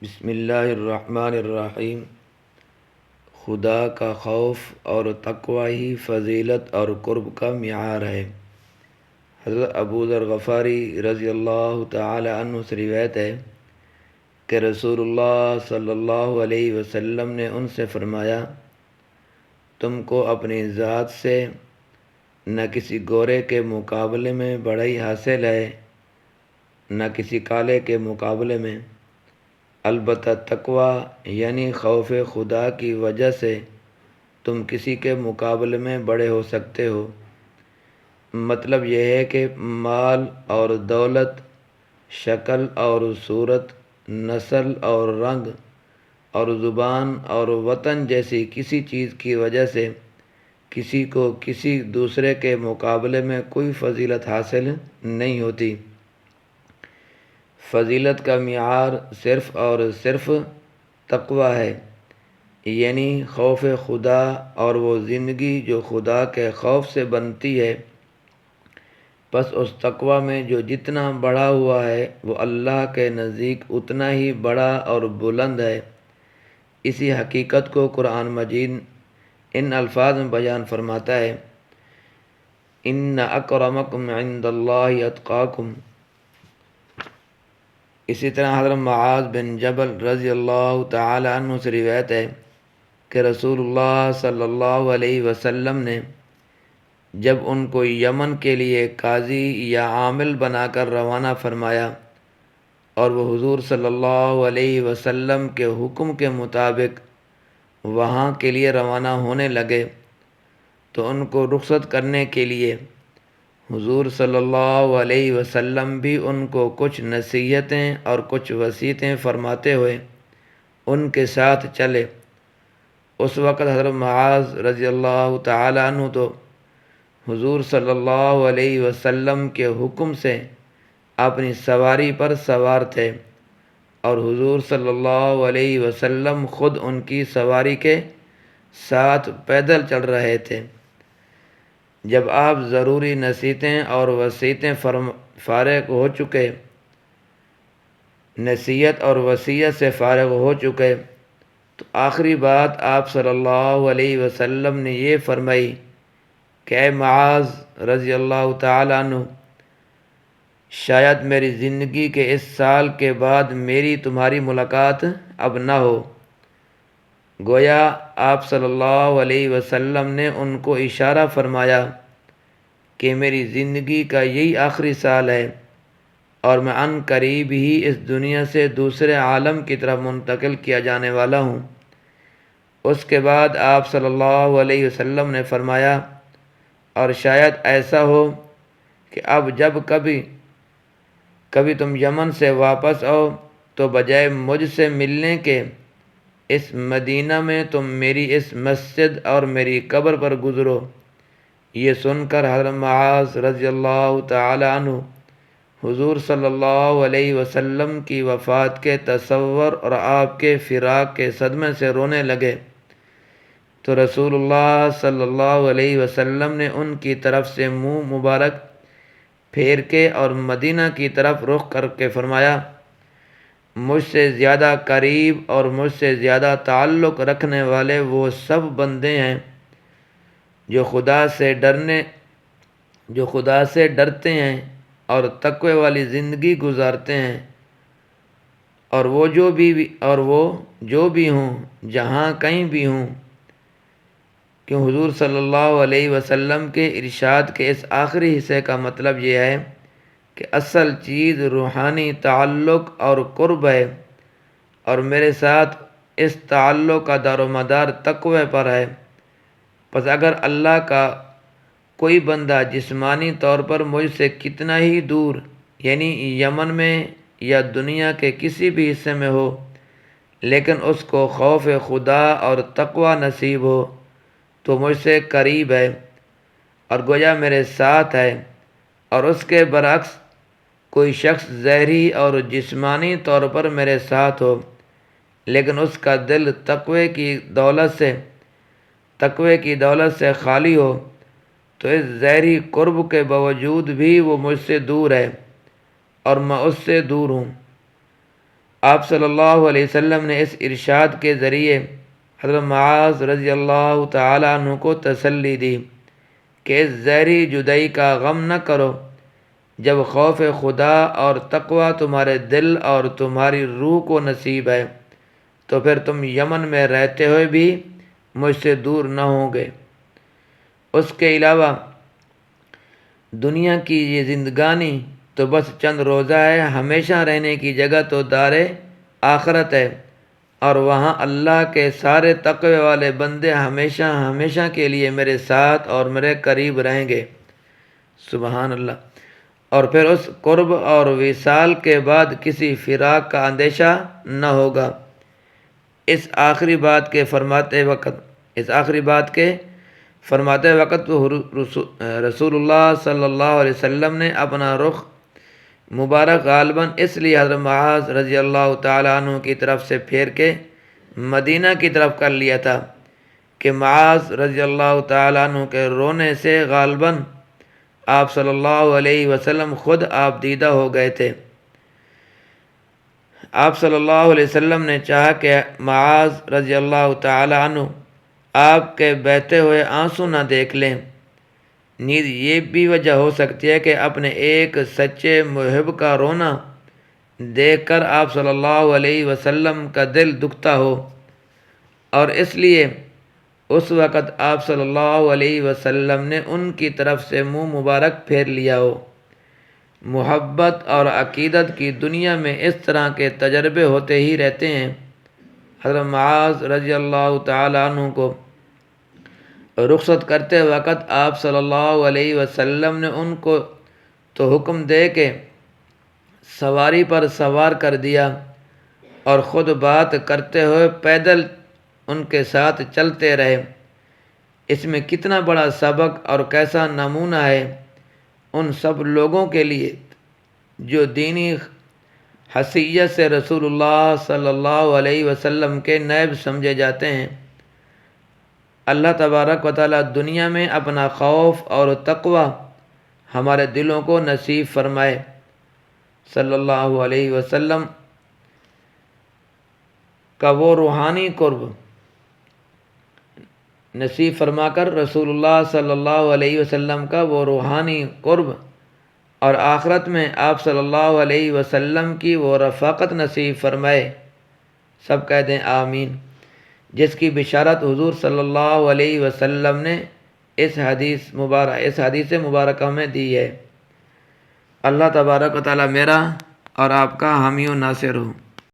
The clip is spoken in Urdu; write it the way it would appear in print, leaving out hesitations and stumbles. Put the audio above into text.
بسم اللہ الرحمن الرحیم۔ خدا کا خوف اور تقوی ہی فضیلت اور قرب کا معیار ہے۔ حضرت ابو ذر غفاری رضی اللہ تعالی عنہ سے روایت ہے کہ رسول اللہ صلی اللہ علیہ وسلم نے ان سے فرمایا، تم کو اپنی ذات سے نہ کسی گورے کے مقابلے میں بڑائی حاصل ہے، نہ کسی کالے کے مقابلے میں، البتہ تقوی یعنی خوف خدا کی وجہ سے تم کسی کے مقابلے میں بڑے ہو سکتے ہو۔ مطلب یہ ہے کہ مال اور دولت، شکل اور صورت، نسل اور رنگ اور زبان اور وطن جیسی کسی چیز کی وجہ سے کسی کو کسی دوسرے کے مقابلے میں کوئی فضیلت حاصل نہیں ہوتی۔ فضیلت کا معیار صرف اور صرف تقوی ہے، یعنی خوف خدا اور وہ زندگی جو خدا کے خوف سے بنتی ہے۔ پس اس تقوی میں جو جتنا بڑھا ہوا ہے وہ اللہ کے نزدیک اتنا ہی بڑا اور بلند ہے۔ اسی حقیقت کو قرآن مجید ان الفاظ میں بیان فرماتا ہے، ان اکرمکم عند اللہ اتقاکم۔ اسی طرح حضرت معاذ بن جبل رضی اللہ تعالی عنہ سے روایت ہے کہ رسول اللہ صلی اللہ علیہ وسلم نے جب ان کو یمن کے لیے قاضی یا عامل بنا کر روانہ فرمایا اور وہ حضور صلی اللہ علیہ وسلم کے حکم کے مطابق وہاں کے لیے روانہ ہونے لگے تو ان کو رخصت کرنے کے لیے حضور صلی اللہ علیہ وسلم بھی ان کو کچھ نصیحتیں اور کچھ وصیتیں فرماتے ہوئے ان کے ساتھ چلے۔ اس وقت حضرت معاذ رضی اللہ تعالی عنہ تو حضور صلی اللہ علیہ وسلم کے حکم سے اپنی سواری پر سوار تھے اور حضور صلی اللہ علیہ وسلم خود ان کی سواری کے ساتھ پیدل چل رہے تھے۔ جب آپ ضروری نصیحتیں اور وصیتیں فارغ ہو چکے، نصیحت اور وصیت سے فارغ ہو چکے تو آخری بات آپ صلی اللہ علیہ وسلم نے یہ فرمائی کہ اے معاذ رضی اللہ تعالی عنہ، شاید میری زندگی کے اس سال کے بعد میری تمہاری ملاقات اب نہ ہو۔ گویا آپ صلی اللہ علیہ وسلم نے ان کو اشارہ فرمایا کہ میری زندگی کا یہی آخری سال ہے اور میں عن قریب ہی اس دنیا سے دوسرے عالم کی طرف منتقل کیا جانے والا ہوں۔ اس کے بعد آپ صلی اللہ علیہ وسلم نے فرمایا، اور شاید ایسا ہو کہ اب جب کبھی تم یمن سے واپس آؤ تو بجائے مجھ سے ملنے کے اس مدینہ میں تم میری اس مسجد اور میری قبر پر گزرو۔ یہ سن کر حضرت معاذ رضی اللہ تعالی عنہ حضور صلی اللہ علیہ وسلم کی وفات کے تصور اور آپ کے فراق کے صدمے سے رونے لگے تو رسول اللہ صلی اللہ علیہ وسلم نے ان کی طرف سے منہ مبارک پھیر کے اور مدینہ کی طرف رخ کر کے فرمایا، مجھ سے زیادہ قریب اور مجھ سے زیادہ تعلق رکھنے والے وہ سب بندے ہیں جو خدا سے ڈرتے ہیں اور تقوی والی زندگی گزارتے ہیں، اور وہ جو بھی ہوں جہاں کہیں بھی ہوں۔ کیوں حضور صلی اللہ علیہ وسلم کے ارشاد کے اس آخری حصے کا مطلب یہ ہے کہ اصل چیز روحانی تعلق اور قرب ہے، اور میرے ساتھ اس تعلق کا دار و مدار تقوی پر ہے۔ پس اگر اللہ کا کوئی بندہ جسمانی طور پر مجھ سے کتنا ہی دور، یعنی یمن میں یا دنیا کے کسی بھی حصے میں ہو، لیکن اس کو خوف خدا اور تقوی نصیب ہو تو مجھ سے قریب ہے اور گویا میرے ساتھ ہے۔ اور اس کے برعکس کوئی شخص ظاہری اور جسمانی طور پر میرے ساتھ ہو لیکن اس کا دل تقوی کی دولت سے خالی ہو تو اس ظاہری قرب کے باوجود بھی وہ مجھ سے دور ہے اور میں اس سے دور ہوں۔ آپ صلی اللہ علیہ وسلم نے اس ارشاد کے ذریعے حضرت معاذ رضی اللہ تعالیٰ عنہ کو تسلی دی کہ اس زہری جدائی کا غم نہ کرو، جب خوف خدا اور تقوی تمہارے دل اور تمہاری روح کو نصیب ہے تو پھر تم یمن میں رہتے ہوئے بھی مجھ سے دور نہ ہوں گے۔ اس کے علاوہ دنیا کی یہ زندگانی تو بس چند روزہ ہے، ہمیشہ رہنے کی جگہ تو دار آخرت ہے، اور وہاں اللہ کے سارے تقوی والے بندے ہمیشہ ہمیشہ کے لیے میرے ساتھ اور میرے قریب رہیں گے۔ سبحان اللہ۔ اور پھر اس قرب اور وصال کے بعد کسی فراق کا اندیشہ نہ ہوگا۔ اس آخری بات کے فرماتے وقت رسول اللہ صلی اللہ علیہ وسلم نے اپنا رخ مبارک غالباً اس لیے حضرت معاذ رضی اللہ تعالیٰ عنہ کی طرف سے پھیر کے مدینہ کی طرف کر لیا تھا کہ معاذ رضی اللہ تعالیٰ عنہ کے رونے سے غالباً آپ صلی اللہ علیہ وسلم خود آپ دیدہ ہو گئے تھے۔ آپ صلی اللہ علیہ وسلم نے چاہا کہ معاذ رضی اللہ تعالیٰ عنہ آپ کے بہتے ہوئے آنسو نہ دیکھ لیں۔ نیز یہ بھی وجہ ہو سکتی ہے کہ اپنے ایک سچے محب کا رونا دیکھ کر آپ صلی اللہ علیہ وسلم کا دل دکھتا ہو، اور اس لیے اس وقت آپ صلی اللہ علیہ وسلم نے ان کی طرف سے منہ مبارک پھیر لیا ہو۔ محبت اور عقیدت کی دنیا میں اس طرح کے تجربے ہوتے ہی رہتے ہیں۔ حضرت معاذ رضی اللہ تعالیٰ عنہ کو رخصت کرتے وقت آپ صلی اللہ علیہ وسلم نے ان کو تو حکم دے کے سواری پر سوار کر دیا، اور خود بات کرتے ہوئے پیدل ان کے ساتھ چلتے رہے۔ اس میں کتنا بڑا سبق اور کیسا نمونہ ہے ان سب لوگوں کے لیے جو دینی حیثیت سے رسول اللہ صلی اللہ علیہ وسلم کے نائب سمجھے جاتے ہیں۔ اللہ تبارک و تعالیٰ دنیا میں اپنا خوف اور تقوی ہمارے دلوں کو نصیب فرمائے۔ صلی اللہ علیہ وسلم کا وہ روحانی قرب نصیب فرما کر رسول اللہ صلی اللہ علیہ وسلم کا وہ روحانی قرب اور آخرت میں آپ صلی اللہ علیہ وسلم کی وہ رفاقت نصیب فرمائے۔ سب کہہ دیں آمین۔ جس کی بشارت حضور صلی اللہ علیہ وسلم نے اس حدیث مبارکہ میں دی ہے۔ اللہ تبارک و تعالیٰ میرا اور آپ کا حامی و ناصر ہو۔